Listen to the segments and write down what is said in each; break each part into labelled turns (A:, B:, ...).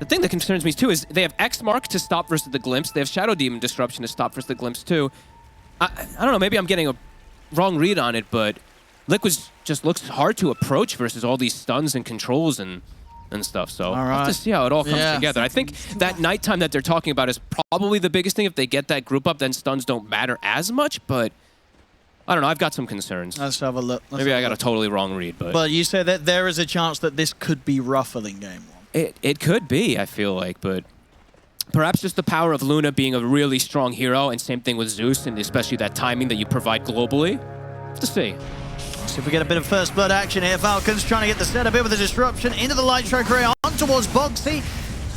A: The thing that concerns me too is they have X Mark to stop versus the Glimpse. They have Shadow Demon Disruption to stop versus the Glimpse too. I don't know, maybe I'm getting a wrong read on it, but Liquid just looks hard to approach versus all these stuns and controls and stuff. So we'll have to see how it all comes together. I think that nighttime that they're talking about is probably the biggest thing. If they get that group up, then stuns don't matter as much, but I don't know. I've got some concerns.
B: Let's have a look.
A: Maybe I got a totally wrong read, but...
B: But you say that there is a chance that this could be rougher than game one.
A: It could be, I feel like, but perhaps just the power of Luna being a really strong hero, and same thing with Zeus, and especially that timing that you provide globally. Let's see.
B: So if we get a bit of first blood action here, Falcons trying to get the setup in with the disruption into the Light Strike Ray on towards Boxy.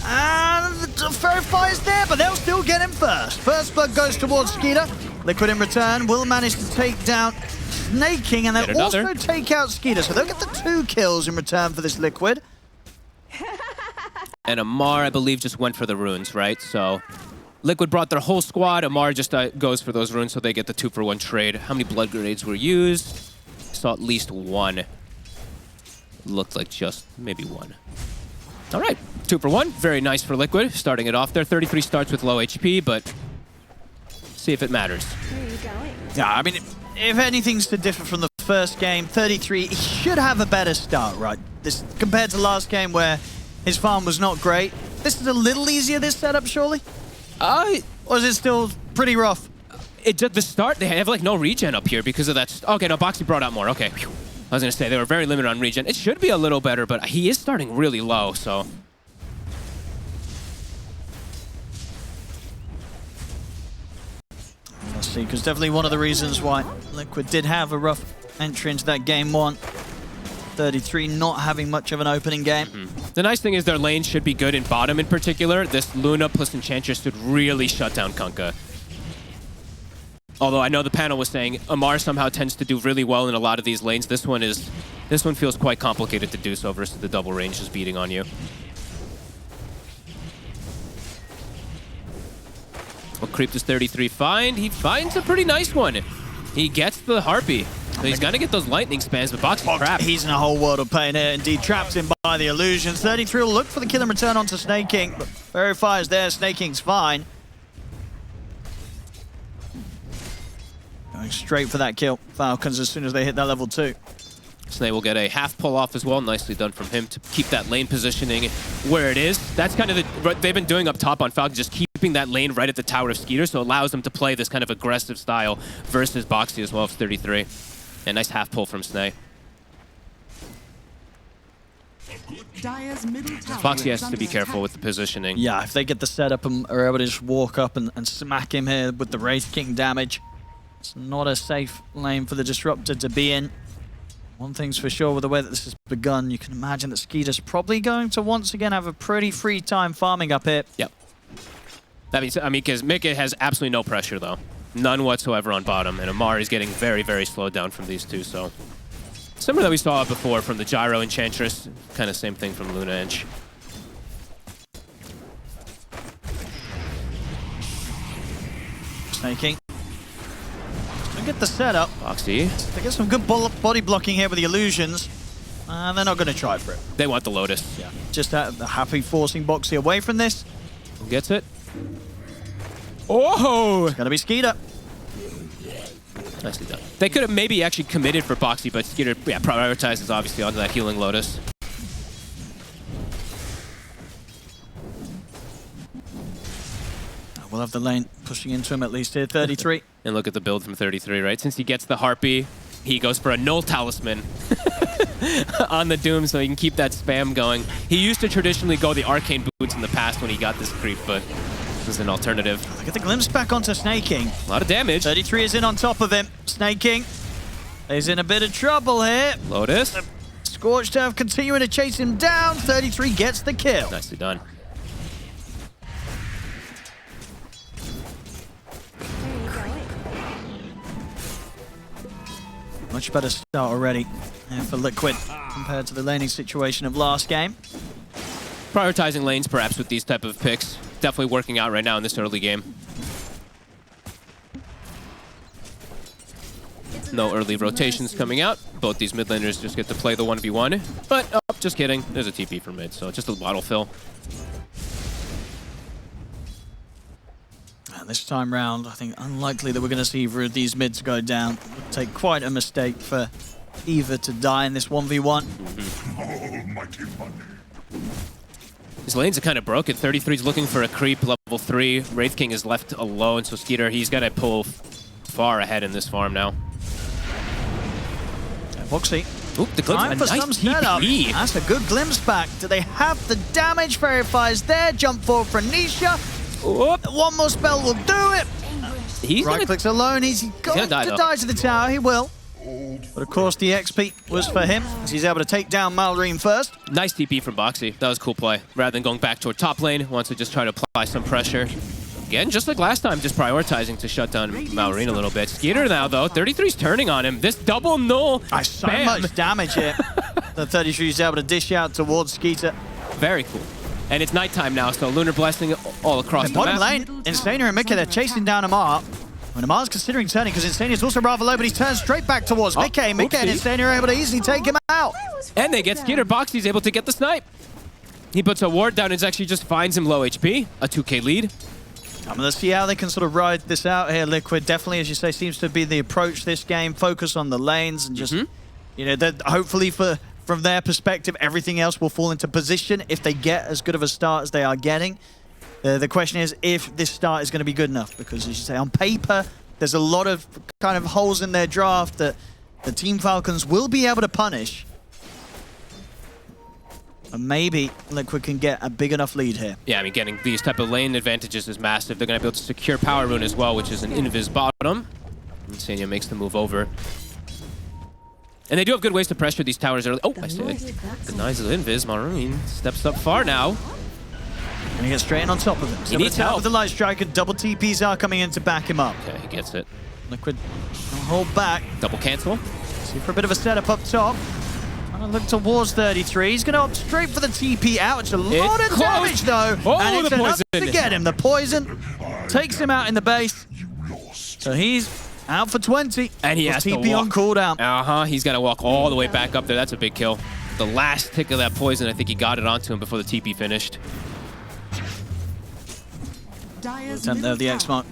B: And the Verify is there, but they'll still get him first. First blood goes towards Skeeter. Liquid in return will manage to take down Snaking, and they'll also take out Skeeter. So they'll get the 2 kills in return for this Liquid.
A: And Amar, I believe, just went for the runes, right? So Liquid brought their whole squad. Amar just goes for those runes, so they get the 2-for-1 trade. How many blood grenades were used? Saw at least 1. Looked like just maybe 1. All right, 2-for-1. Very nice for Liquid, starting it off there. 33 starts with low HP, but see if it matters.
C: Where are you going?
B: Yeah, I mean, if anything's to differ from the first game, 33 should have a better start, right? This compared to last game where his farm was not great. This is a little easier, this setup, surely? Or is it still pretty rough?
A: The start, they have like no regen up here because of that. Okay, no, Boxy brought out more. Okay. Whew. I was going to say, they were very limited on regen. It should be a little better, but he is starting really low, so...
B: Let's see, because definitely one of the reasons why Liquid did have a rough entry into that game one. 33 not having much of an opening game.
A: The nice thing is their lane should be good in bottom in particular. This Luna plus Enchantress should really shut down Kunkka. Although I know the panel was saying Amar somehow tends to do really well in a lot of these lanes. This one feels quite complicated to do so versus the double range just beating on you. What creep does 33 find? He finds a pretty nice one. He gets the Harpy. So he's gonna get those lightning spams, but Boxy's trapped.
B: He's in a whole world of pain here. Indeed, traps him by the illusions. 33 will look for the kill and return onto Snaking, but Verify is there. Snaking's fine. Going straight for that kill. Falcons as soon as they hit that level 2.
A: Snake will get a half pull off as well. Nicely done from him to keep that lane positioning where it is. That's kind of what they've been doing up top on Falcons, just keeping that lane right at the Tower of Skeeter, so it allows them to play this kind of aggressive style versus Boxy as well for 33. And nice half pull from Snake. Boxy has to be careful with the positioning.
B: Yeah, if they get the setup and are able to just walk up and smack him here with the Wraith King damage, it's not a safe lane for the Disruptor to be in. One thing's for sure, with the way that this has begun, you can imagine that Skeeter's probably going to once again have a pretty free time farming up here.
A: Yep. That means, because Mika has absolutely no pressure though. None whatsoever on bottom, and Amar is getting very, very slowed down from these two, so. Similar that we saw before from the Gyro Enchantress, kind of same thing from Luna Ench.
B: Snaking. Get the setup.
A: Boxy.
B: They get some good body blocking here with the illusions. And they're not going to try for it.
A: They want the Lotus.
B: Yeah. Just happy forcing Boxy away from this.
A: Who gets it? Oh!
B: It's going to be Skeeter.
A: Nicely done. They could have maybe actually committed for Boxy, but Skeeter prioritizes obviously onto that healing Lotus.
B: We'll have the lane pushing into him at least here, 33.
A: And look at the build from 33, right? Since he gets the Harpy, he goes for a Null Talisman on the Doom so he can keep that spam going. He used to traditionally go the Arcane Boots in the past when he got this creep, but this is an alternative.
B: Get the glimpse back onto Snaking.
A: A lot of damage.
B: 33 is in on top of him. Snaking is in a bit of trouble here.
A: Lotus.
B: Scorched Earth continuing to chase him down. 33 gets the kill.
A: Nicely done.
B: Much better start already for Liquid compared to the laning situation of last game.
A: Prioritizing lanes perhaps with these type of picks. Definitely working out right now in this early game. No early rotations coming out. Both these mid laners just get to play the 1v1. But, oh, just kidding. There's a TP for mid, so just a bottle fill.
B: this time round, I think unlikely that we're going to see either of these mids go down. It would take quite a mistake for either to die in this 1v1.
A: His lanes are kind of broken. 33's looking for a creep, level 3. Wraith King is left alone, so Skeeter, he's got to pull far ahead in this farm now.
B: Foxy.
A: Oop, the glimpse.
B: Time for some setup. That's a good glimpse back. Do they have the damage verifiers there? Jump forward for Nisha.
A: Oop.
B: One more spell will do it.
A: He's
B: right clicks alone. He's got to die to the tower. He will. But of course, the XP was for him, as he's able to take down Malrine first.
A: Nice TP from Boxy. That was a cool play. Rather than going back toward top lane, wants to just try to apply some pressure. Again, just like last time, just prioritizing to shut down Malrine a little bit. Skeeter now, though. 33's turning on him. This double null.
B: So much damage here. The 33 is able to dish out towards Skeeter.
A: Very cool. And it's nighttime now, so Lunar Blessing all across the
B: bottom
A: map.
B: lane, Insania and Mika, they're chasing down Amar. When Amar's considering turning, because Insania's also rather low, but he turns straight back towards Mika. Mika and Insania are able to easily take him out.
A: And they get Skeeter. Boxy's able to get the snipe. He puts a ward down and actually just finds him low HP. A 2k lead.
B: Let's see how they can sort of ride this out here. Liquid definitely, as you say, seems to be the approach this game. Focus on the lanes and just, you know, hopefully from their perspective, everything else will fall into position if they get as good of a start as they are getting. The question is if this start is going to be good enough, because as you say, on paper, there's a lot of kind of holes in their draft that the Team Falcons will be able to punish. And maybe Liquid can get a big enough lead here.
A: Yeah, I mean, getting these type of lane advantages is massive. They're going to be able to secure Power Rune as well, which is an invis bottom. Insania makes the move over. And they do have good ways to pressure these towers early. Oh, I see it. Denies the invis. Marine steps up far now.
B: And he gets straight in on top of him.
A: He needs help.
B: With the Light Striker, double TPs are coming in to back him up.
A: Okay, he gets it.
B: Liquid hold back.
A: Double cancel.
B: See for a bit of a setup up top. Trying to look towards 33. He's going to opt straight for the TP out. It's a lot of damage, though.
A: Oh,
B: and it's
A: the
B: enough
A: poison.
B: to get him. The poison takes him out in the base. So he's out for 20.
A: And he has
B: TP
A: to walk
B: on cooldown.
A: He's got to walk all the way back up there. That's a big kill. The last tick of that poison, I think he got it onto him before the TP finished.
B: Attempt there of the X-Mark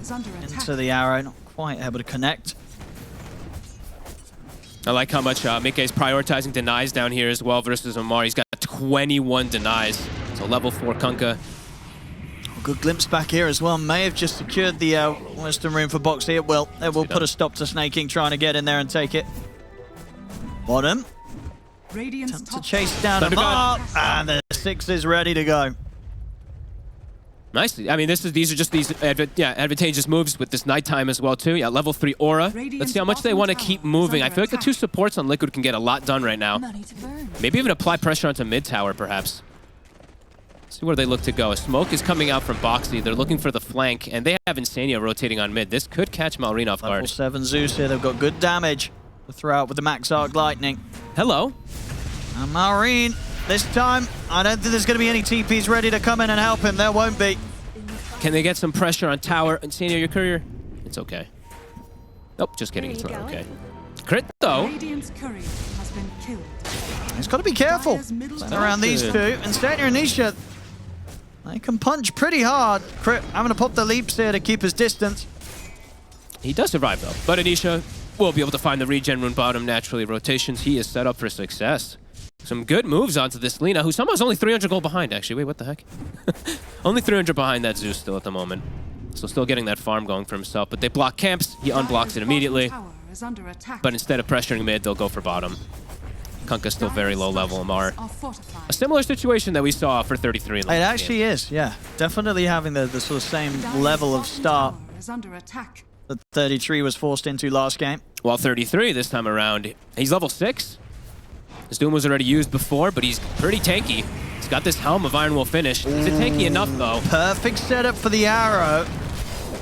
B: into the arrow. Not quite able to connect.
A: I like how much Mika is prioritizing denies down here as well versus Omar. He's got 21 denies. So level 4 Kunkka.
B: Good glimpse back here as well. May have just secured the Western room for Boxy. It will. It will put a stop to Snaking trying to get in there and take it. Bottom. Attempt to chase down Amar. And the 6 is ready to go.
A: Nicely. I mean, these are just advantageous moves with this nighttime as well too. Yeah, level 3 aura. Let's see how much they want to keep moving. I feel like the 2 supports on Liquid can get a lot done right now. Maybe even apply pressure onto mid tower, perhaps. See where they look to go. A smoke is coming out from Boxy. They're looking for the flank, and they have Insania rotating on mid. This could catch Malrine off guard.
B: Level 7 Zeus here. They've got good damage to throw out with the Max Arc Lightning.
A: Hello.
B: And Malrine, this time, I don't think there's going to be any TPs ready to come in and help him. There won't be.
A: Can they get some pressure on tower? Insania, your courier? It's okay. Nope, just kidding. It's not okay. Crit, though.
C: Radiant's courier has been killed.
B: He's got to be careful around these 2. Insania and Nisha, they can punch pretty hard. Crit having to pop the leaps here to keep his distance.
A: He does survive, though. But Anisha will be able to find the regen rune bottom naturally. Rotations, he is set up for success. Some good moves onto this Lina, who somehow is only 300 gold behind, actually. Wait, what the heck? Only 300 behind that Zeus still at the moment. So still getting that farm going for himself. But they block camps. He unblocks it immediately. But instead of pressuring mid, they'll go for bottom. Kunkka's still very low level. Amar. A similar situation that we saw for 33.
B: It actually is, yeah. Definitely having the sort of same level of start that 33 was forced into last game.
A: Well, 33 this time around. He's level 6. His Doom was already used before, but he's pretty tanky. He's got this Helm of Iron Will finish. Is it tanky enough, though?
B: Perfect setup for the arrow.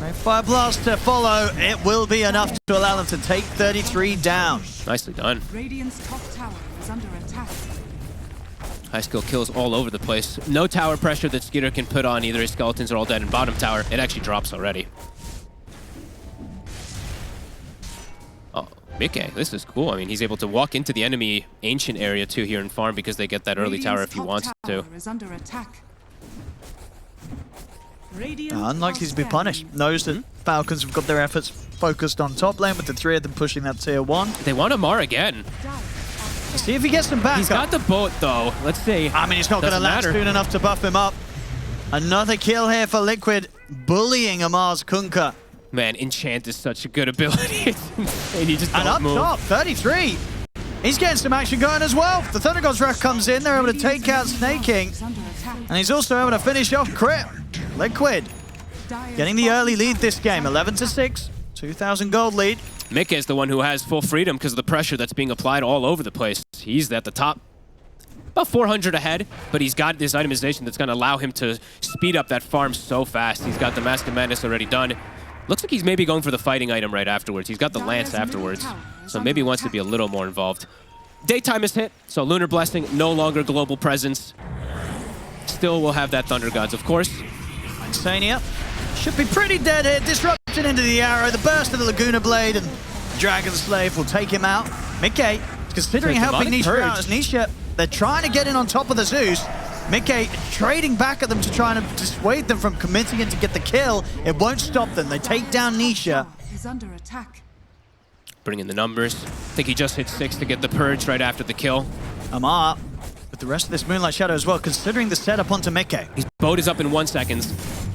B: Great Fire Blast to follow. It will be enough to allow them to take 33 down.
A: Nicely done.
C: Radiant's top tower is under attack.
A: High skill kills all over the place. No tower pressure that Skeeter can put on either. His skeletons are all dead in bottom tower. It actually drops already. Oh, Mika, this is cool. I mean, he's able to walk into the enemy ancient area too here in farm because they get that early tower if he wants to.
C: Is under attack.
B: Unlikely to be punished. Knows that Falcons have got their efforts focused on top lane with the three of them pushing that tier 1.
A: They want Amar again.
B: Let's see if he gets them back.
A: He's got the boat, though. Let's see.
B: I mean, it's not going to land soon enough to buff him up. Another kill here for Liquid, bullying Amar's Kunkka.
A: Man, Enchant is such a good ability. It's insane. He just
B: And up top, 33. He's getting some action going as well. The Thunder God's Wrath comes in. They're able to take out Snake King. And he's also able to finish off Crit. Liquid getting the early lead this game, 11-6, 2,000 gold lead.
A: Mika is the one who has full freedom because of the pressure that's being applied all over the place. He's at the top. About 400 ahead, but he's got this itemization that's going to allow him to speed up that farm so fast. He's got the Mask of Madness already done. Looks like he's maybe going for the fighting item right afterwards. He's got the Lance afterwards, so maybe he wants to be a little more involved. Daytime is hit, so Lunar Blessing, no longer global presence. Still will have that Thunder Gods, of course.
B: Insania should be pretty dead here. Disruption into the arrow, the burst of the Laguna Blade, and Dragon Slave will take him out. Mickey is considering helping Nisha out as Nisha, they're trying to get in on top of the Zeus. Mickey trading back at them to try and dissuade them from committing it to get the kill. It won't stop them. They take down Nisha.
C: Is under attack.
A: Bring in the numbers. I think he just hit 6 to get the Purge right after the kill.
B: Amar with the rest of this Moonlight Shadow as well, considering the setup onto Mickey.
A: His boat is up in 1 second.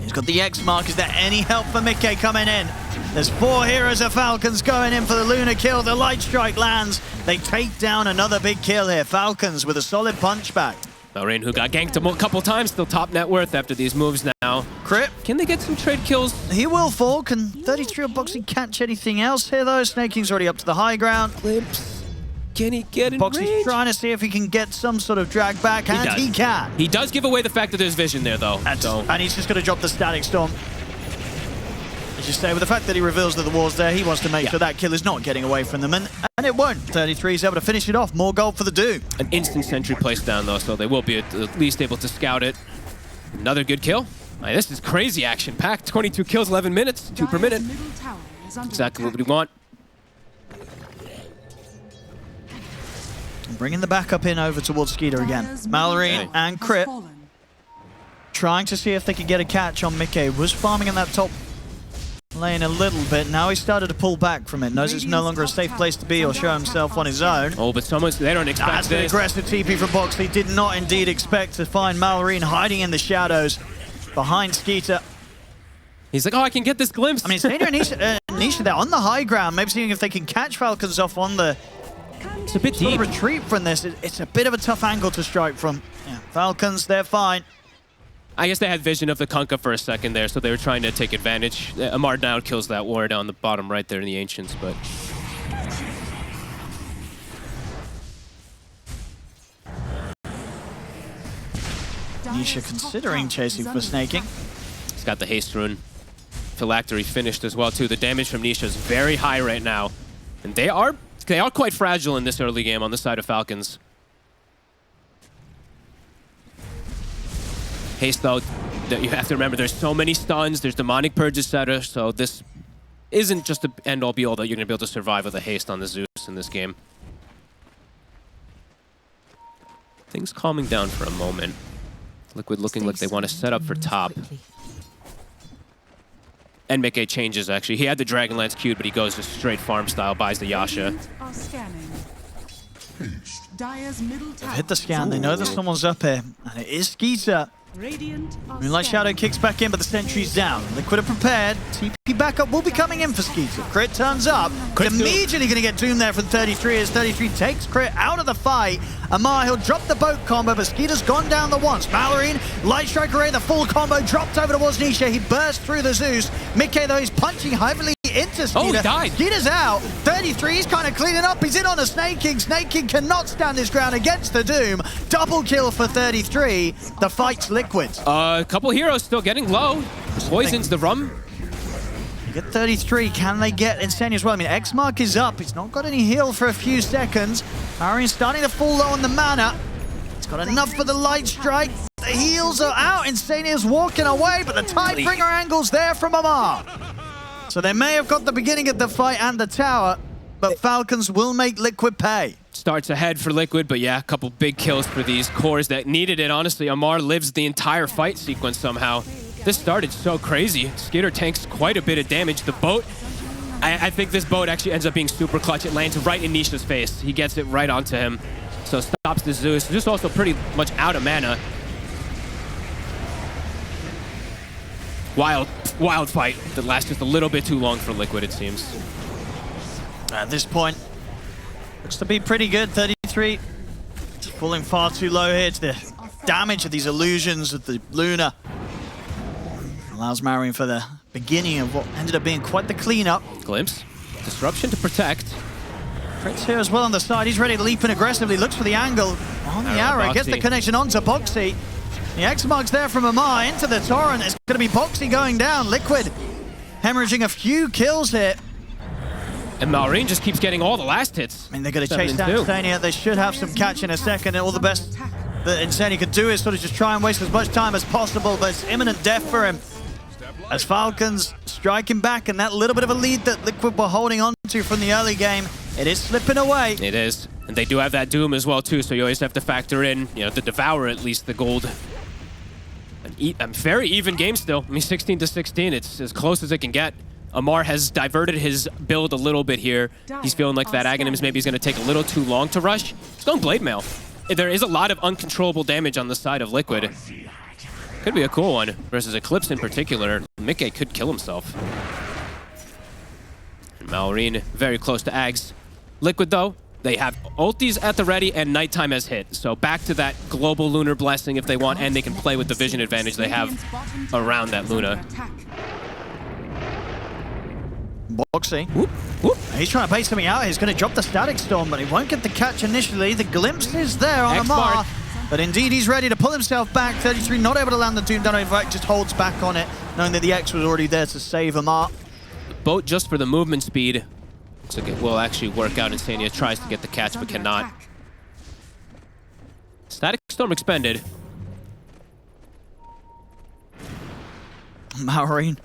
B: He's got the X mark. Is there any help for Mickey coming in? There's 4 heroes of Falcons going in for the Lunar kill. The Light Strike lands. They take down another big kill here. Falcons with a solid punch back.
A: Malrain, who got ganked a couple times, still top net worth after these moves now.
B: Crit.
A: Can they get some trade kills?
B: He will fall. Can 33 or Boxy catch anything else here, though? Snake King's already up to the high ground.
A: Glimpse. Can he get in
B: Boxy's
A: range?
B: trying to see if he can get some sort of drag back, and he can.
A: He does give away the fact that there's vision there, though.
B: And he's just going to drop the Static Storm. As you say, with the fact that he reveals that the wall's there, he wants to make sure that kill is not getting away from them, and it won't. 33 is able to finish it off. More gold for the Doom.
A: An instant sentry placed down, though, so they will be at least able to scout it. Another good kill. Man, this is crazy action packed. 22 kills, 11 minutes, 2 per minute. Exactly what we want.
B: Bringing the backup in over towards Skeeter again. Mallory and Crit trying to see if they could get a catch on Mickey. Was farming in that top lane a little bit. Now he started to pull back from it. Knows it's no longer a safe place to be or show himself on his own.
A: Oh, but they don't expect
B: That's
A: this.
B: an aggressive TP from Box. They did not indeed expect to find Mallory hiding in the shadows behind Skeeter.
A: He's like, oh, I can get this glimpse.
B: I mean, Skeeter and Nisha, they're on the high ground. Maybe seeing if they can catch Falcons off on the
A: it's a bit deep.
B: retreat from this. It's a bit of a tough angle to strike from. Yeah, Falcons, they're fine.
A: I guess they had vision of the Kunkka for a second there, so they were trying to take advantage. Amar now kills that ward on the bottom right there in the Ancients, but...
B: Nisha considering chasing for snaking.
A: He's got the haste rune. Phylactery finished as well, too. The damage from Nisha is very high right now. And they are quite fragile in this early game on the side of Falcons. Haste, though, you have to remember, there's so many stuns, there's demonic purge, etc. So this isn't just the end-all be-all that you're going to be able to survive with a haste on the Zeus in this game. Things calming down for a moment. Liquid looking like they want to set up for top. And Mickey changes, actually. He had the Dragonlance queued, but he goes just straight farm style, buys the Yasha.
B: They've hit the scan, they know that someone's up here, and it is Skeeter. Moonlight Shadow kicks back in, but the sentry's down. Liquid are prepared. TP backup will be coming in for Skeeter. Crit turns up. Immediately going to get doomed there from 33 as 33 takes Crit out of the fight. Amar, he'll drop the boat combo, but Skeeter's gone down the once. Mallory, Light Strike Array, the full combo dropped over towards Nisha. He burst through the Zeus. Mickey, though, he's punching heavily into Skeeter.
A: Oh, he died.
B: Skeeter's out. 33, he's kind of cleaning up. He's in on a Snake King. Snake King cannot stand his ground against the Doom. Double kill for 33. The fight's Liquid.
A: A couple heroes still getting low. Poisons the rum.
B: Get 33. Can they get Insane as well? I mean, X mark is up. He's not got any heal for a few seconds. Marion starting to fall low on the mana. It's got enough for the Light Strike. The heals are out. Insane is walking away, but the Tidebringer angle's there from Amar. So they may have got the beginning of the fight and the tower, but Falcons will make Liquid pay.
A: Starts ahead for Liquid, but yeah, a couple big kills for these cores that needed it. Honestly, Amar lives the entire fight sequence somehow. This started so crazy. Skater tanks quite a bit of damage. The boat, I think this boat actually ends up being super clutch. It lands right in Nisha's face. He gets it right onto him. So stops the Zeus. Just also pretty much out of mana. Wild fight that lasts just a little bit too long for Liquid, it seems.
B: At this point, looks to be pretty good. 33. Just falling far too low here to the damage of these illusions of the Luna. Allows Marion for the beginning of what ended up being quite the cleanup.
A: Glimpse. Disruption to protect.
B: Fritz here as well on the side. He's ready to leap in aggressively. Looks for the angle on the arrow. Gets the connection onto Boxy. The X-Mark's there from Amar into the Torrent. It's going to be Boxy going down. Liquid hemorrhaging a few kills here.
A: And Malrine just keeps getting all the last hits.
B: I mean, they're going to chase down Insania. They should have some catch in a second. And all the best that Insania could do is sort of just try and waste as much time as possible. But it's imminent death for him. As Falcons striking back, and that little bit of a lead that Liquid were holding on to from the early game, it is slipping away.
A: It is. And they do have that Doom as well, too. So you always have to factor in, you know, to devour at least the gold. A very even game still. I mean, 16-16. It's as close as it can get. Amar has diverted his build a little bit here. He's feeling like that Aghanims maybe is going to take a little too long to rush. He's going Blade Mail. There is a lot of uncontrollable damage on the side of Liquid. Could be a cool one versus Eclipse in particular. Mickey could kill himself. And Malrine very close to Ags. Liquid though, they have ultis at the ready and nighttime has hit. So back to that global lunar blessing if they want, and they can play with the vision advantage they have around that Luna.
B: Boxy.
A: Whoop, whoop.
B: He's trying to bait something out. He's going to drop the Static Storm, but he won't get the catch initially. The glimpse is there on Amar. But indeed, he's ready to pull himself back. 33 not able to land the Doom down. In fact, just holds back on it, knowing that the X was already there to save Amar.
A: The boat just for the movement speed. So it will actually work out. Insania tries to get the catch, but cannot. Static Storm expended.
B: Malrine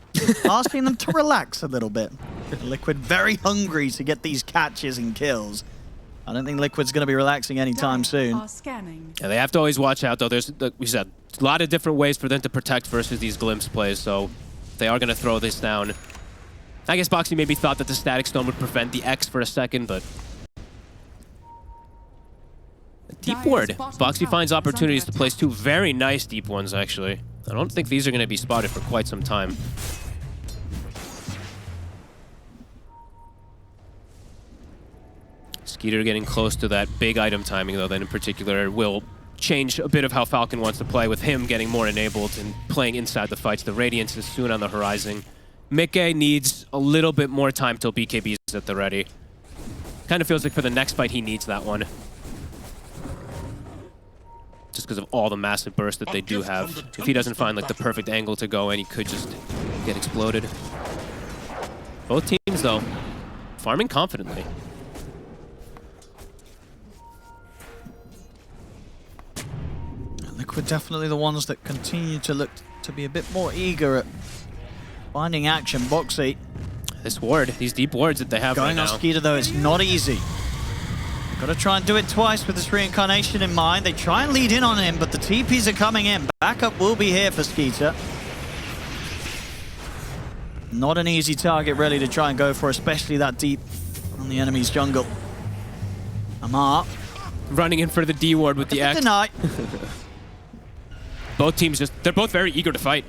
B: asking them to relax a little bit. Liquid very hungry to get these catches and kills. I don't think Liquid's going to be relaxing anytime soon.
A: Yeah, they have to always watch out, though. There's, like we said, a lot of different ways for them to protect versus these Glimpse plays, so they are going to throw this down. I guess Boxy maybe thought that the Static Storm would prevent the X for a second, but... Deep ward. Boxy finds opportunities to place two very nice deep ones, actually. I don't think these are going to be spotted for quite some time. Skeeter getting close to that big item timing, though, that in particular will change a bit of how Falcon wants to play, with him getting more enabled and playing inside the fights. The Radiance is soon on the horizon. Mickey needs a little bit more time till BKB is at the ready. Kind of feels like for the next fight he needs that one. Just because of all the massive burst that they do have. If he doesn't find like the perfect angle to go in, he could just get exploded. Both teams, though, farming confidently.
B: Liquid definitely the ones that continue to look to be a bit more eager at finding action. Boxy.
A: This ward, these deep wards that they have
B: going
A: right
B: on
A: now.
B: Skeeter, though, it's not easy. Got to try and do it twice with this reincarnation in mind. They try and lead in on him, but the TPs are coming in. Backup will be here for Skeeter. Not an easy target, really, to try and go for, especially that deep on the enemy's jungle. Amar.
A: Running in for the D ward with the X.
B: Deny.
A: Both teams they're both very eager to fight.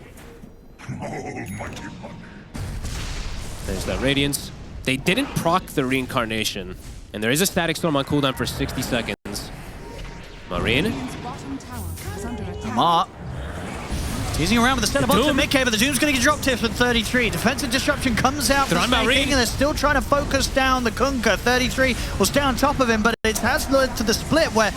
A: There's that Radiance. They didn't proc the reincarnation. And there is a Static Storm on cooldown for 60 seconds. Marine.
B: Amar. Teasing around with the center box of Mickey, but the Doom's going to get dropped here for 33. Defensive disruption comes out for Marine, and they're still trying to focus down the Kunkka. 33 will stay on top of him, but it has led to the split where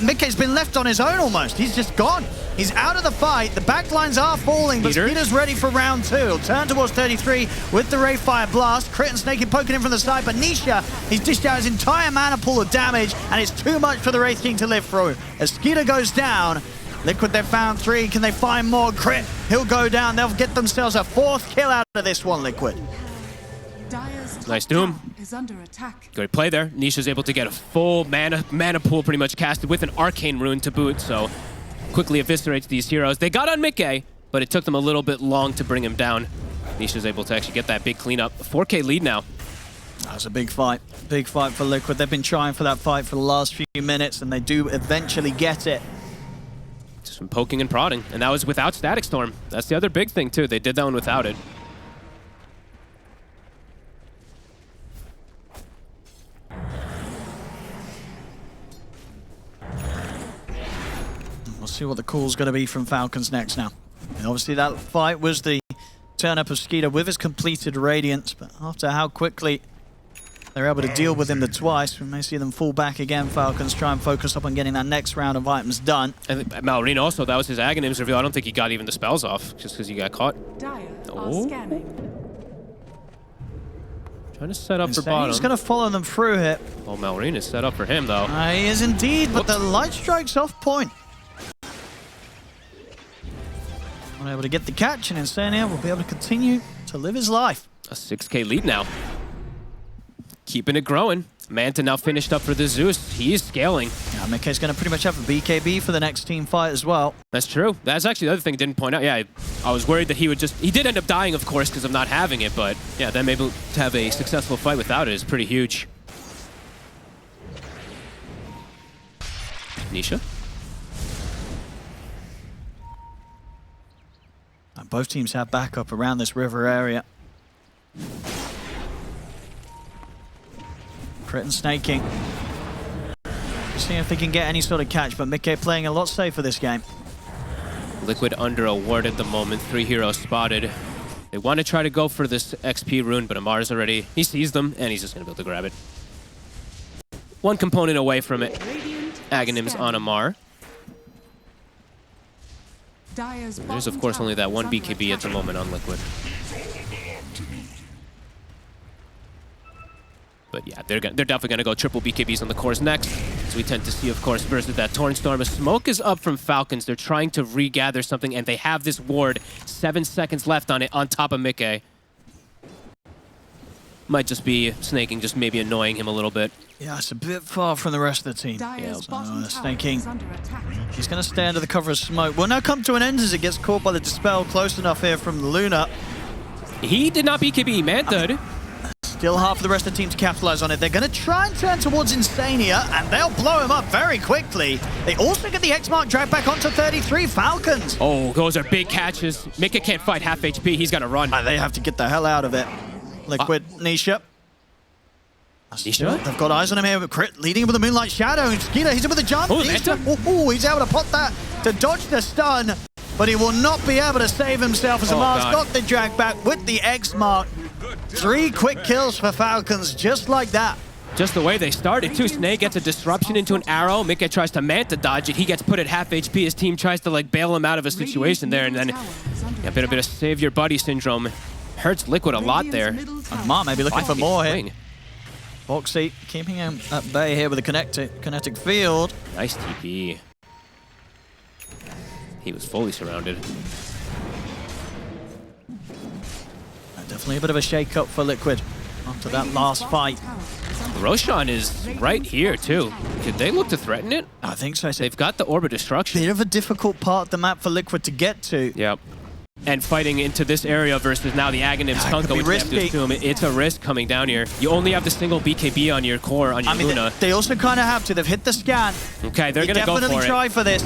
B: Mickey's been left on his own almost. He's just gone. He's out of the fight. The backlines are falling, but Skeeter's ready for round two. He'll turn towards 33 with the Ray Fire Blast. Crit and Snake poking in from the side, but Nisha, he's dished out his entire mana pool of damage, and it's too much for the Wraith King to live through. As Skeeter goes down, Liquid, they've found three. Can they find more? Crit, he'll go down. They'll get themselves a fourth kill out of this one, Liquid.
A: Nice Doom. Great play there. Nisha's able to get a full mana pool pretty much casted with an Arcane Rune to boot, so quickly eviscerates these heroes. They got on Mickey. but it took them a little bit long to bring him down. Nisha's able to actually get that big cleanup. 4K lead now.
B: That was a big fight. Big fight for Liquid. They've been trying for that fight for the last few minutes, and they do eventually get it.
A: Just from poking and prodding. And that was without Static Storm. That's the other big thing, too. They did that one without it.
B: We'll see what the call's going to be from Falcons next now. And obviously that fight was the turn-up of Skeeter with his completed Radiance, but after how quickly they're able to deal with him the twice, we may see them fall back again. Falcons try and focus up on getting that next round of items done.
A: And Malrine also, that was his Aghanims reveal. I don't think he got even the spells off, just because he got caught.
C: Dire
A: Oh.
C: are scanning.
A: Trying to set up for
B: He's
A: bottom.
B: going to follow them through here.
A: Well, Malrine is set up for him, though.
B: He is indeed, but the light strike's off point. Not able to get the catch, and Insania will be able to continue to live his life.
A: A 6K lead now. Keeping it growing. Manta now finished up for the Zeus. He is scaling.
B: Yeah, Mikkei's going to pretty much have a BKB for the next team fight as well.
A: That's true. That's actually the other thing I didn't point out. Yeah, I was worried that he would just... He did end up dying, of course, because of not having it, but yeah, them able to have a successful fight without it is pretty huge. Nisha?
B: And both teams have backup around this river area. Crit and snaking. Seeing if they can get any sort of catch, but Mikkei playing a lot safer this game.
A: Liquid under a ward at the moment. 3 heroes spotted. They want to try to go for this XP rune, but Amar's already... He sees them, and he's just going to be able to grab it. One component away from it. Aghanims on Amar. There's, of course, only that one BKB at the moment on Liquid. But yeah, they're definitely going to go triple BKBs on the cores next. As we tend to see, of course, versus that Torrent Storm. A smoke is up from Falcons. They're trying to regather something, and they have this ward. 7 seconds left on it, on top of Mikkei. Might just be snaking, just maybe annoying him a little bit.
B: Yeah, it's a bit far from the rest of the team. Snaking. He's going to stay under the cover of smoke. Will now come to an end as it gets caught by the Dispel. Close enough here from Luna.
A: He did not BKB. Manta did.
B: Still half of the rest of the team to capitalize on it. They're going to try and turn towards Insania, and they'll blow him up very quickly. They also get the X-Mark dragged back onto 33 Falcons.
A: Oh, those are big catches. Mika can't fight half HP. He's going to run.
B: They have to get the hell out of it. Liquid, Nisha.
A: Nisha?
B: They've got eyes on him here, but Crit leading him with the Moonlight Shadow. And Skeeter, he's in with a jump.
A: Oh,
B: he's able to pot that to dodge the stun, but he will not be able to save himself as Amar's got the drag back with the X-Mark. 3 quick kills for Falcons, just like that.
A: Just the way they started, too. Snake gets a disruption into an arrow. Mika tries to Manta dodge it. He gets put at half HP. His team tries to, like, bail him out of a situation there, and then a bit of save your buddy syndrome. Hurts Liquid a lot there.
B: Amar may be looking for more here.
A: Swing.
B: Boxy keeping him at bay here with a kinetic field.
A: Nice TP. He was fully surrounded.
B: Definitely a bit of a shake-up for Liquid after that last fight.
A: Roshan is right here, too. Could they look to threaten it?
B: I think so.
A: They've got the Orb of Destruction.
B: Bit of a difficult part of the map for Liquid to get to.
A: Yep. And fighting into this area versus now the Aghanims Kunkka, which they have to assume it's a risk coming down here. You only have the single BKB on your core, on your Luna.
B: They also kind of have to. They've hit the scan.
A: Okay, they're going to go for it.
B: Definitely try for this.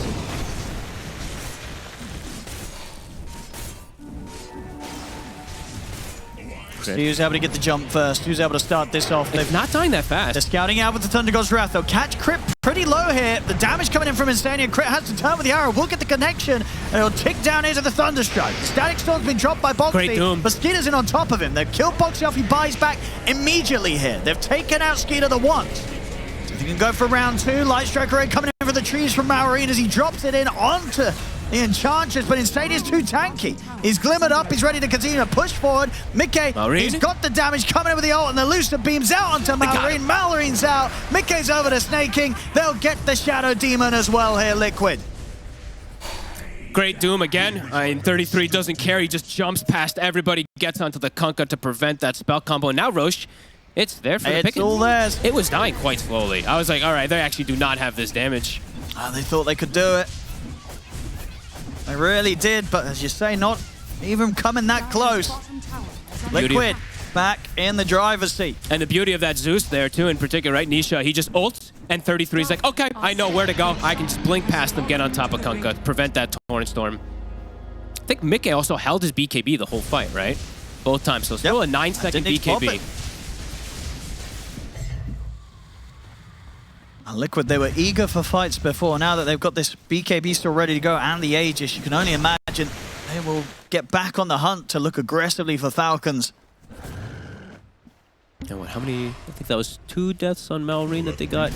B: He was able to get the jump first. He was able to start this off.
A: They're not dying that fast.
B: They're scouting out with the Thunder God's Wrath. They'll catch Crit pretty low here. The damage coming in from Insania. Crit has to turn with the arrow. We'll get the connection, and it'll tick down into the Thunderstrike. The Static Storm's been dropped by Boxy, but Skeeter's in on top of him. They've killed Boxy off. He buys back immediately here. They've taken out Skeeter the once. So they can go for round 2. Light Strike Array coming in for the trees from Malrine as he drops it in onto the Enchantress, but Insania's too tanky. He's glimmered up, he's ready to continue to push forward. Mikkei, he's got the damage coming in with the ult, and the Elusive beams out onto Malrine. Malrine's out, Mikkei's over to Snaking. They'll get the Shadow Demon as well here, Liquid.
A: Great Doom again. 33 doesn't care, he just jumps past everybody, gets onto the Kunkka to prevent that spell combo. And now Roche, it's there for the pick.
B: It's all theirs.
A: It was dying quite slowly. I was like, all right, they actually do not have this damage.
B: They thought they could do it. They really did, but as you say, not even coming that close.
C: Bottom tower is under
B: Liquid back in the driver's seat.
A: And the beauty of that Zeus there, too, in particular, right? Nisha, he just ults, and 33 is like, okay, I know where to go. I can just blink past them, get on top of Kunkka, prevent that Torrent Storm. I think Mickey also held his BKB the whole fight, right? Both times, so still a 9-second BKB.
B: And Liquid, they were eager for fights before. Now that they've got this BKB still ready to go and the Aegis, you can only imagine they will get back on the hunt to look aggressively for Falcons.
A: And what, how many? I think that was 2 deaths on Malrine that they got.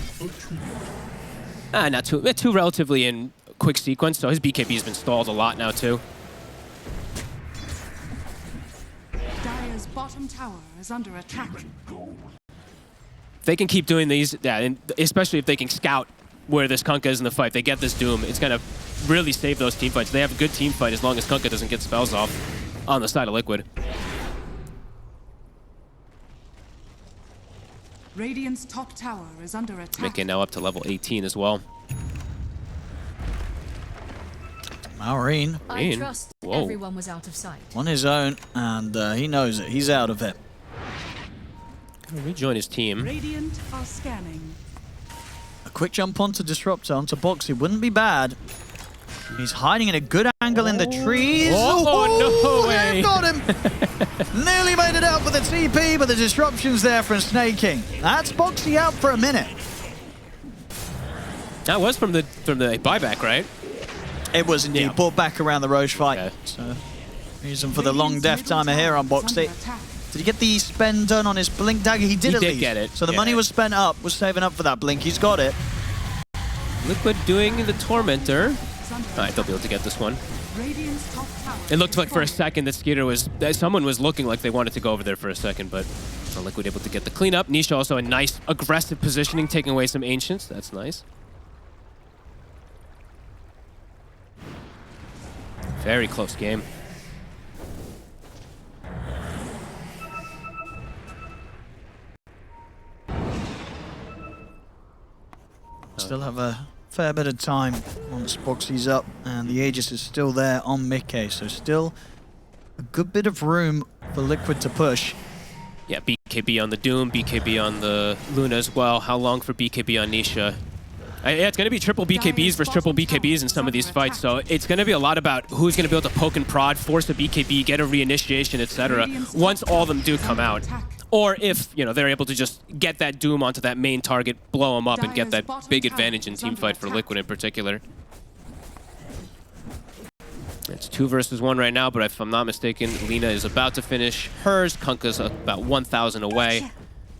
A: Not too. Two relatively in quick sequence, so his BKB has been stalled a lot now, too.
C: Dire's bottom tower is under attack.
A: They can keep doing these, yeah, and especially if they can scout where this Kunkka is in the fight. They get this Doom. It's going to really save those team fights. They have a good team fight as long as Kunkka doesn't get spells off on the side of Liquid.
C: Radiant's top tower is under attack.
A: Mickey now up to level 18 as well.
B: Malrine
D: I trust
A: Whoa.
D: everyone was out of sight.
B: on his own, and he knows it. He's out of it.
A: Gonna rejoin his team.
C: Radiant are scanning.
B: A quick jump onto Disruptor, onto Boxy wouldn't be bad. He's hiding in a good angle in the trees.
A: Oh, no way.
B: They've got him. Nearly made it out with the TP, but the disruption's there from Snaking. That's Boxy out for a minute.
A: That was from the buyback, right?
B: It was indeed.
A: Yeah.
B: Brought back around the Roche fight.
A: Okay.
B: So, reason for the long death timer here on
C: Radiant's middle
B: Boxy.
C: tower is under attack.
B: Did he get the spend done on his Blink Dagger? He did
A: He
B: at
A: did
B: least.
A: get it,
B: So the
A: yeah.
B: money was spent up, was saving up for that Blink. He's got it.
A: Liquid doing the Tormentor.
C: Is under
A: All right, they'll be able to get this one.
C: Radiant's top tower.
A: It looked
C: is
A: like for a
C: falling.
A: second that Skeeter was, someone was looking like they wanted to go over there for a second, but Liquid able to get the cleanup. Nisha also a nice aggressive positioning, taking away some Ancients. That's nice. Very close game.
B: Still have a fair bit of time once Boxy's up, and the Aegis is still there on Mickey, so still a good bit of room for Liquid to push.
A: Yeah, BKB on the Doom, BKB on the Luna as well. How long for BKB on Nisha? Yeah, it's going to be triple BKBs versus triple BKBs in some of these fights, so it's going to be a lot about who's going to be able to poke and prod, force a BKB, get a reinitiation, etc. once all of them do come out. Or if, you know, they're able to just get that Doom onto that main target, blow them up, and get that big advantage in team fight for Liquid in particular. It's 2 versus 1 right now, but if I'm not mistaken, Lina is about to finish hers. Kunkka's about 1,000 away,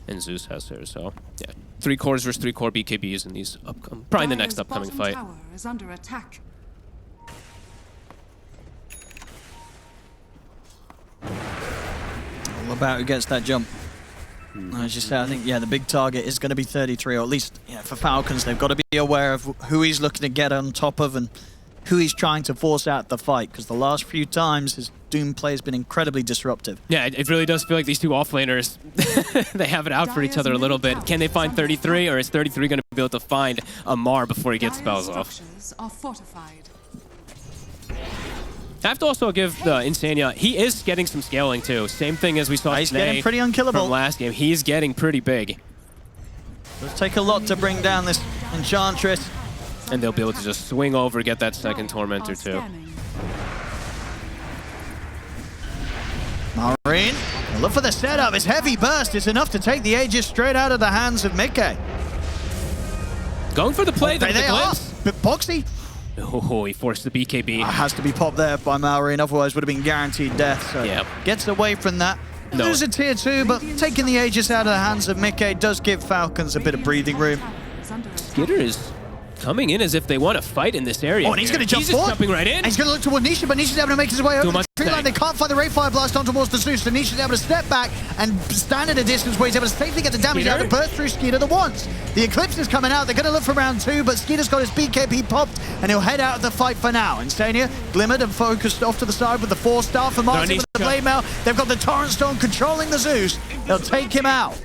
A: and Zeus has hers. So, yeah, 3 cores versus 3 core BKBs in these probably in the next
C: Dire's
A: upcoming
C: bottom
A: fight.
C: tower is under attack.
B: All about who gets that jump. As you say, I think, yeah, the big target is going to be 33, or at least, yeah, for Falcons, they've got to be aware of who he's looking to get on top of and who he's trying to force out the fight, because the last few times his Doom play has been incredibly disruptive.
A: Yeah, it really does feel like these two offlaners, they have it out for each other a little bit. Can they find 33, or is 33 going to be able to find a Mar before he gets
C: Dire's
A: spells off?
C: structures are fortified.
A: I have to also give Insania, he is getting some scaling too. Same thing as we saw
B: He's
A: today
B: getting pretty unkillable.
A: from last game. He's getting pretty big.
B: It'll take a lot to bring down this Enchantress.
A: And they'll be able to just swing over, get that second Tormentor too.
B: Marine, look for the setup. His heavy burst is enough to take the Aegis straight out of the hands of Mickey.
A: Going for the play,
B: There
A: the
B: they are.
A: glimpse.
B: But Boxy
A: Oh, he forced the BKB.
B: has to be popped there by Malrine, otherwise would have been guaranteed death. So
A: Yep.
B: gets away from that.
A: No.
B: Lose a tier 2, but taking the Aegis out of the hands of Mickey does give Falcons a bit of breathing room.
A: Skitter is coming in as if they want to fight in this area.
B: Oh, and he's going to jump
A: He's
B: forward.
A: just jumping right in.
B: And he's going to look toward Nisha, but Nisha's able to make his way over
A: much
B: the tree line. They
A: tank.
B: can't find the Ray Fire Blast on towards the Zeus, so Nisha's able to step back and stand at a distance where he's able to safely get the damage
A: Skeeter?
B: out of burst through Skeeter the once. The Eclipse is coming out. They're going to look for round 2, but Skeeter's got his BKB popped, and he'll head out of the fight for now. Insania glimmered and focused off to the side with the 4-star for Martin with the
A: Nisha.
B: Blade Mail. They've got the Torrent Stone controlling the Zeus. They'll take him out.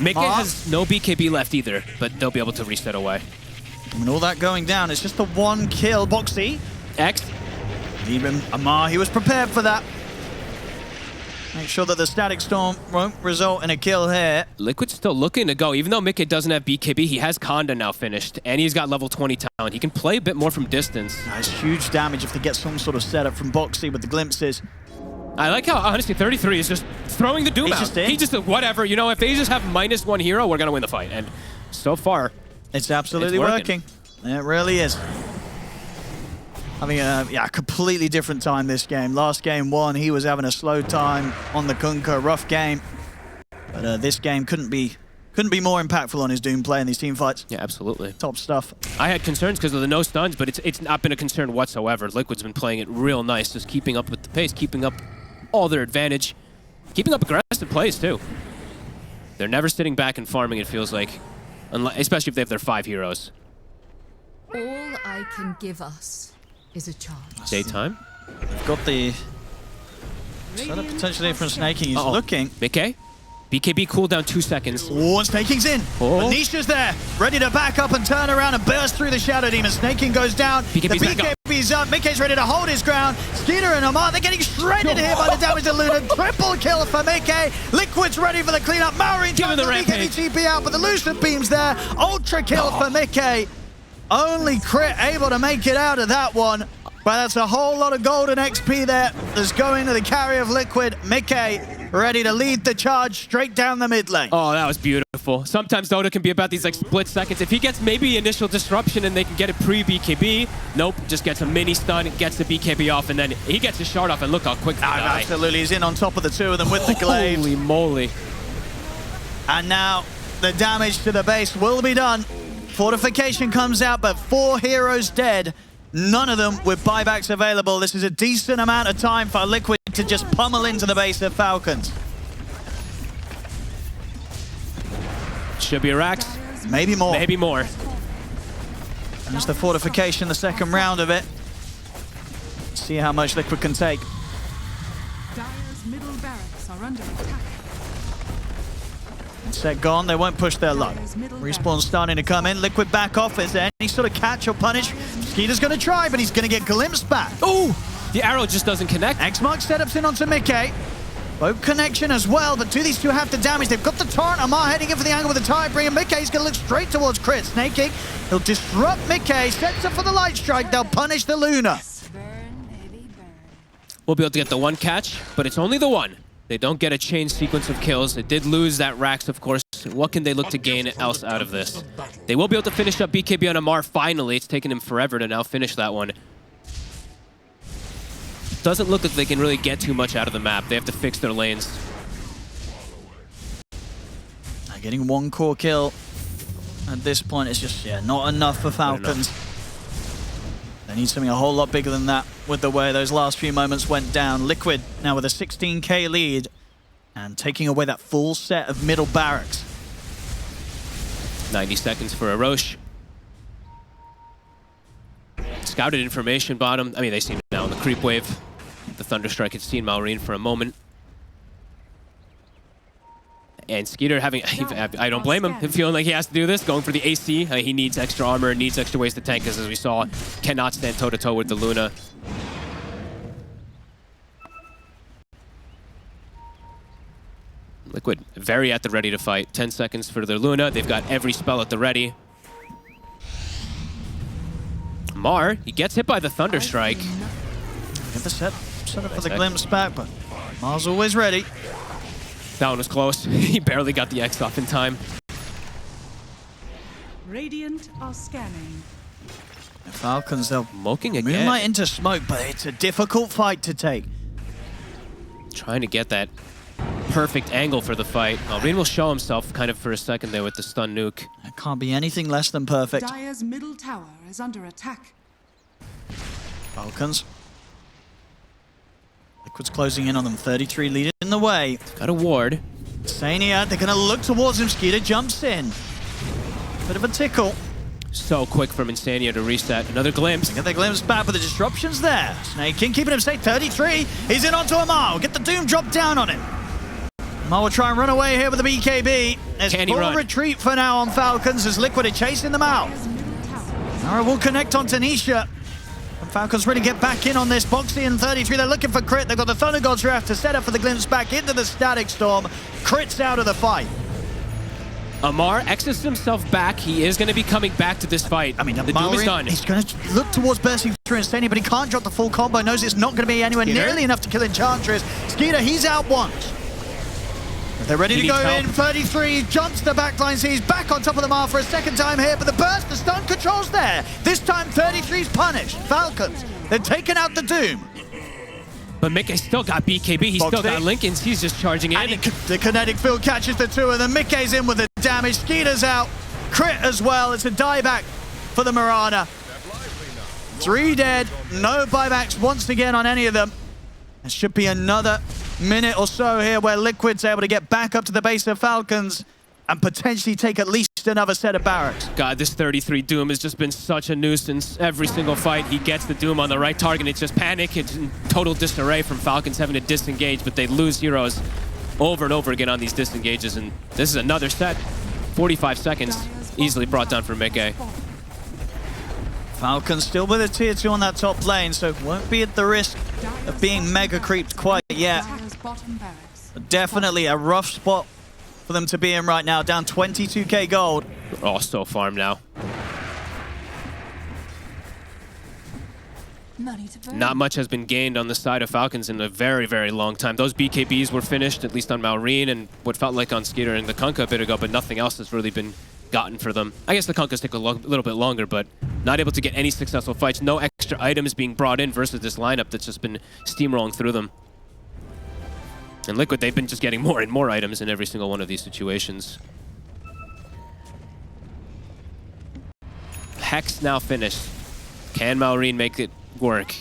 A: Mickey
B: Ah.
A: has no BKB left either, but they'll be able to reset away.
B: And all that going down, it's just the 1 kill. Boxy
A: X
B: Even Amar, he was prepared for that. Make sure that the Static Storm won't result in a kill here.
A: Liquid's still looking to go. Even though Mickey doesn't have BKB, he has Conda now finished, and he's got level 20 talent. He can play a bit more from distance.
B: Nice, huge damage if they get some sort of setup from Boxy with the glimpses.
A: I like how, honestly, 33 is just throwing the Doom out. He just, whatever, you know, if they just have -1 hero, we're going to win the fight. And so far,
B: it's absolutely working. It really is. Having a completely different time this game. Last game won, he was having a slow time on the Kunkka, rough game. But this game couldn't be more impactful on his Doom play in these team fights.
A: Yeah, absolutely.
B: Top stuff.
A: I had concerns because of the no stuns, but it's not been a concern whatsoever. Liquid's been playing it real nice, just keeping up with the pace, keeping up all their advantage, keeping up aggressive plays too. They're never sitting back and farming, it feels like, especially if they have their 5 heroes.
C: All I can give us is a chance.
A: Daytime.
B: They've got the setup potentially from Snaking. He's looking.
A: Mickey? BKB cooldown 2 seconds.
B: Oh, and Snaking's in.
A: Oh.
B: Nisha's there, ready to back up and turn around and burst through the Shadow Demon. Snaking goes down.
A: BKB's
B: the BKB's up. Mickey's ready to hold his ground. Skeeter and Amar, they're getting shredded here by the damage to Luna. Triple kill for Mickey. Liquid's ready for the cleanup. Maureen
A: Give him the
B: BKB TP out, but the Lucid Beam's there. Ultra kill for Mickey. Only Crit able to make it out of that one. But that's a whole lot of golden XP there that's going to the carry of Liquid. Mickey ready to lead the charge straight down the mid lane.
A: Oh, that was beautiful. Sometimes Dota can be about these like split seconds. If he gets maybe initial disruption and they can get it pre-BKB, nope, just gets a mini stun, gets the BKB off, and then he gets his shard off, and look how quick that guy.
B: Absolutely, he's in on top of the two of them with the glaive.
A: Holy moly.
B: And now the damage to the base will be done. Fortification comes out, but 4 heroes dead. None of them with buybacks available. This is a decent amount of time for Liquid to just pummel into the base of Falcons.
A: Should be a Rax.
B: Maybe more.
A: Maybe more.
B: There's the fortification, the second round of it. See how much Liquid can take.
C: Dire's middle barracks are under attack.
B: Set gone, they won't push their luck. Respawn's starting to come in. Liquid back off. Is there any sort of catch or punish? Skeeter's going to try, but he's going to get glimpsed back.
A: Ooh! The arrow just doesn't connect.
B: X-Mark setups in onto Mickey. Boat connection as well, but do these two have to damage? They've got the torrent. Amar heading in for the angle with the tide bring, and Mickey's going to look straight towards Crit. Snaking, he'll disrupt Mickey, sets up for the light strike. They'll punish the Luna.
A: We'll be able to get the one catch, but it's only the one. They don't get a chain sequence of kills. They did lose that Rax, of course. What can they look to gain else out of this? They will be able to finish up BKB on Amar finally. It's taken him forever to now finish that one. Doesn't look like they can really get too much out of the map. They have to fix their lanes.
B: Getting 1 core kill at this point is just, not enough for Falcons. They need something a whole lot bigger than that with the way those last few moments went down. Liquid now with a 16k lead and taking away that full set of middle barracks.
A: 90 seconds for a Roche. Scouted information bottom. I mean, they seen it now in the creep wave. The Thunderstrike had seen Maureen for a moment. And Skeeter having, I don't blame him, feeling like he has to do this, going for the AC. He needs extra armor, needs extra ways to tank, because as we saw, cannot stand toe-to-toe with the Luna. Liquid, very at the ready to fight. 10 seconds for their Luna. They've got every spell at the ready. Mar, he gets hit by the Thunderstrike.
B: Get the set up for the glimpse back, but Mar's always ready.
A: That one was close. He barely got the X off in time.
C: Radiant are scanning.
B: The Falcons, they'll
A: Moking again.
B: moonlight into smoke, but it's a difficult fight to take.
A: Trying to get that perfect angle for the fight. Maureen will show himself kind of for a second there with the stun nuke.
B: It can't be anything less than perfect.
C: Dire's middle tower is under attack.
B: Falcons. Liquid's closing in on them. 33 lead in the way.
A: Got a ward.
B: Sania, they're going to look towards him. Skeeter jumps in. Bit of a tickle.
A: So quick from Insania to reset. Another glimpse.
B: Get the glimpse back, but the disruption's there. Snake King keeping him safe. 33. He's in onto Amar. Get the Doom drop down on him. Amar will try and run away here with the BKB. There's full retreat for now on Falcons as Liquid are chasing them out. Nara will connect on Tanisha. And Falcons really get back in on this. Boxy and 33, they're looking for crit. They've got the Thunder Gods Wrath to set up for the glimpse back into the Static Storm. Crit's out of the fight.
A: Amar exits himself back. He is going to be coming back to this fight.
B: I mean,
A: the Doom is done.
B: He's going to look towards bursting through Instantly, but he can't drop the full combo. Knows it's not going to be anywhere nearly enough to kill Enchantress. Skeeter, he's out once. They're ready to go in. 33 jumps the backline, so he's back on top of the mark for a second time here, but the burst, the stun control's there. This time 33's punished. Falcons, they've taken out the Doom.
A: But Mickey's still got BKB. He's still got Lincolns. He's just charging in.
B: And the kinetic field catches the two of them. Mickey's in with the damage. Skeeter's out. Crit as well. It's a dieback for the Marana. 3 dead. No buybacks once again on any of them. There should be another minute or so here where Liquid's able to get back up to the base of Falcons and potentially take at least another set of barracks.
A: God, this 33 Doom has just been such a nuisance. Every single fight, he gets the Doom on the right target. It's just panic. It's in total disarray from Falcons having to disengage, but they lose heroes over and over again on these disengages. And this is another set. 45 seconds, easily brought down for Mickey.
B: Falcons still with a tier 2 on that top lane, so won't be at the risk of being mega creeped quite yet. But definitely a rough spot for them to be in right now, down 22k gold.
A: Oh, so farm now. Not much has been gained on the side of Falcons in a very, very long time. Those BKBs were finished, at least on Maureen, and what felt like on Skeeter and the Kunkka a bit ago, but nothing else has really been gotten for them. I guess the Kunkkas take a little bit longer, but not able to get any successful fights. No extra items being brought in versus this lineup that's just been steamrolling through them. And Liquid, they've been just getting more and more items in every single one of these situations. Hex now finished. Can Maureen make it work?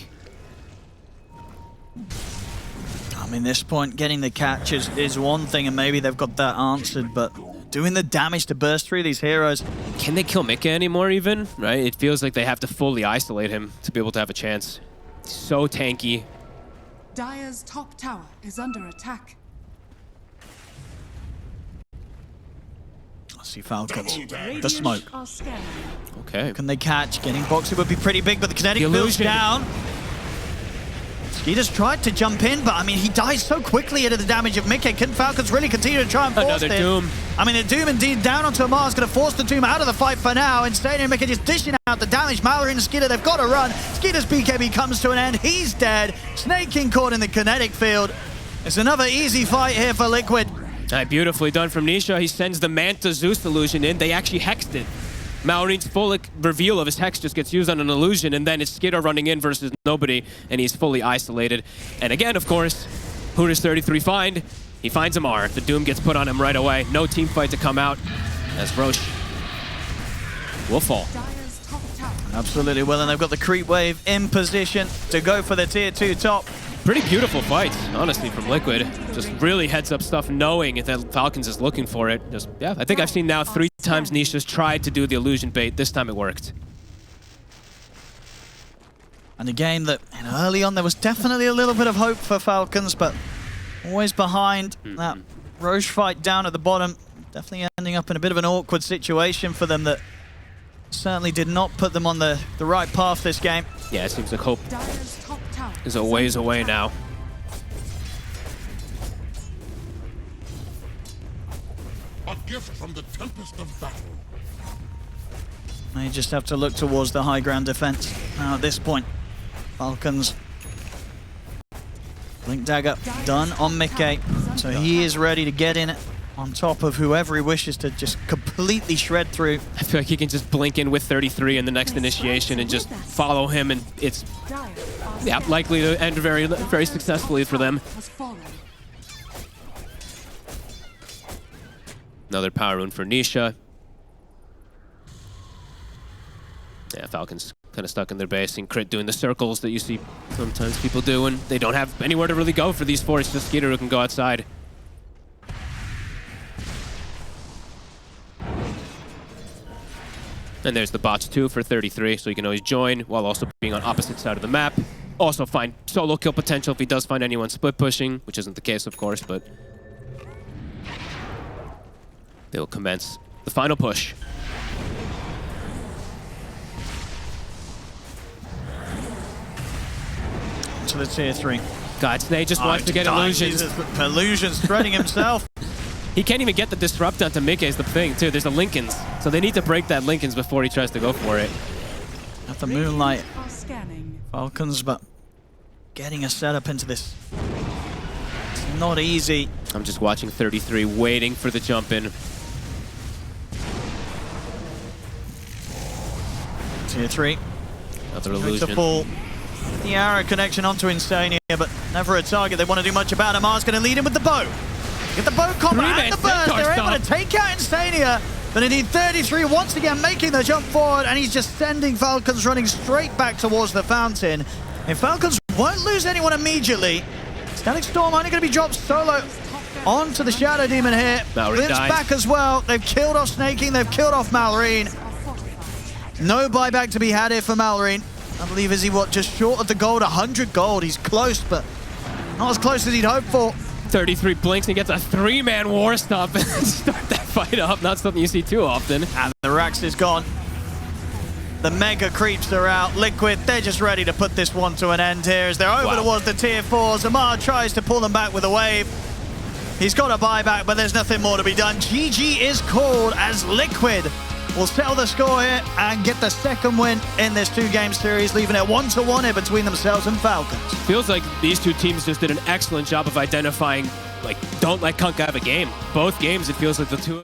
B: I mean, this point, getting the catch is one thing, and maybe they've got that answered, but doing the damage to burst through these heroes.
A: Can they kill Mika anymore even? Right? It feels like they have to fully isolate him to be able to have a chance. So tanky.
D: Dire's top tower is under attack.
B: I see Falcons. The smoke.
A: Okay.
B: Can they catch? Getting Boxy would be pretty big, but the kinetic field's down. Skeeter's tried to jump in, but I mean, he dies so quickly into the damage of Mickey. Can Falcons really continue to try and force
A: Another
B: it?
A: Doom.
B: I mean, the Doom indeed down onto Amar's going to force the Doom out of the fight for now. Instead, Mickey just dishing out the damage. Mallory and Skeeter, they've got to run. Skeeter's BKB comes to an end. He's dead. Snake King caught in the kinetic field. It's another easy fight here for Liquid.
A: Beautifully done from Nisha. He sends the Manta Zeus illusion in. They actually hexed it. Maureen's full reveal of his hex just gets used on an illusion, and then it's Skeeter running in versus nobody, and he's fully isolated. And again, of course, who does 33 find? He finds Amar. The Doom gets put on him right away. No team fight to come out as Roche will fall.
B: Absolutely will, and they've got the creep wave in position to go for the tier 2 top.
A: Pretty beautiful fight, honestly, from Liquid. Just really heads up stuff, knowing that Falcons is looking for it. Just, yeah, I think I've seen now 3 times Nisha's tried to do the illusion bait. This time it worked.
B: And a game that early on there was definitely a little bit of hope for Falcons, but always behind that Roche fight down at the bottom. Definitely ending up in a bit of an awkward situation for them that certainly did not put them on the right path this game.
A: Yeah, it seems like hope is a ways away now.
E: A gift from the tempest of battle.
B: They just have to look towards the high ground defense now at this point. Falcons. Blink Dagger done on Mickey, so he is ready to get in on top of whoever he wishes to just completely shred through.
A: I feel like he can just blink in with 33 in the next initiation and just follow him, and it's likely to end very, very successfully for them. Another power rune for Nisha. Yeah, Falcons kind of stuck in their base, and Crit doing the circles that you see sometimes people do, and they don't have anywhere to really go for these 4. It's just Skeeter who can go outside. And there's the bots too for 33, so you can always join while also being on opposite side of the map. Also find solo kill potential if he does find anyone split pushing, which isn't the case, of course, but they will commence the final push.
B: to the tier 3.
A: God, Snake just wants to get illusions.
B: Illusions spreading himself.
A: He can't even get the disrupt onto Mickey is the thing, too. There's a Lincolns. So they need to break that Lincolns before he tries to go for it.
B: At the Moonlight
D: Are scanning.
B: Falcons, but getting a setup into this. It's not easy.
A: I'm just watching 33, waiting for the jump in.
B: Tier 3.
A: Another
B: Going to
A: illusion.
B: pull the arrow connection onto Insania, but never a target they want to do much about. Amar's going to lead him with the bow. Get the bow combo and the burst. They're able to take out Insania, but indeed 33 once again making the jump forward, and he's just sending Falcons running straight back towards the fountain. And Falcons won't lose anyone immediately. Static Storm only going to be dropped solo onto the Shadow Demon here.
A: Mallory
B: Glimpse
A: dies.
B: back as well. They've killed off Snaking. They've killed off Mallory. No buyback to be had here for Mallory. I believe, is he what, just short of the gold? 100 gold. He's close, but not as close as he'd hoped for.
A: 33 blinks and gets a 3-man war stomp and start that fight up. Not something you see too often.
B: And the Rax is gone. The mega creeps are out. Liquid, they're just ready to put this one to an end here as they're over towards the tier 4s. Amar tries to pull them back with a wave. He's got a buyback, but there's nothing more to be done. GG is called as Liquid will settle the score here and get the second win in this 2-game series, leaving it 1-1 here between themselves and Falcons.
A: Feels like these two teams just did an excellent job of identifying, like, don't let Kunkka have a game. Both games, it feels like the two...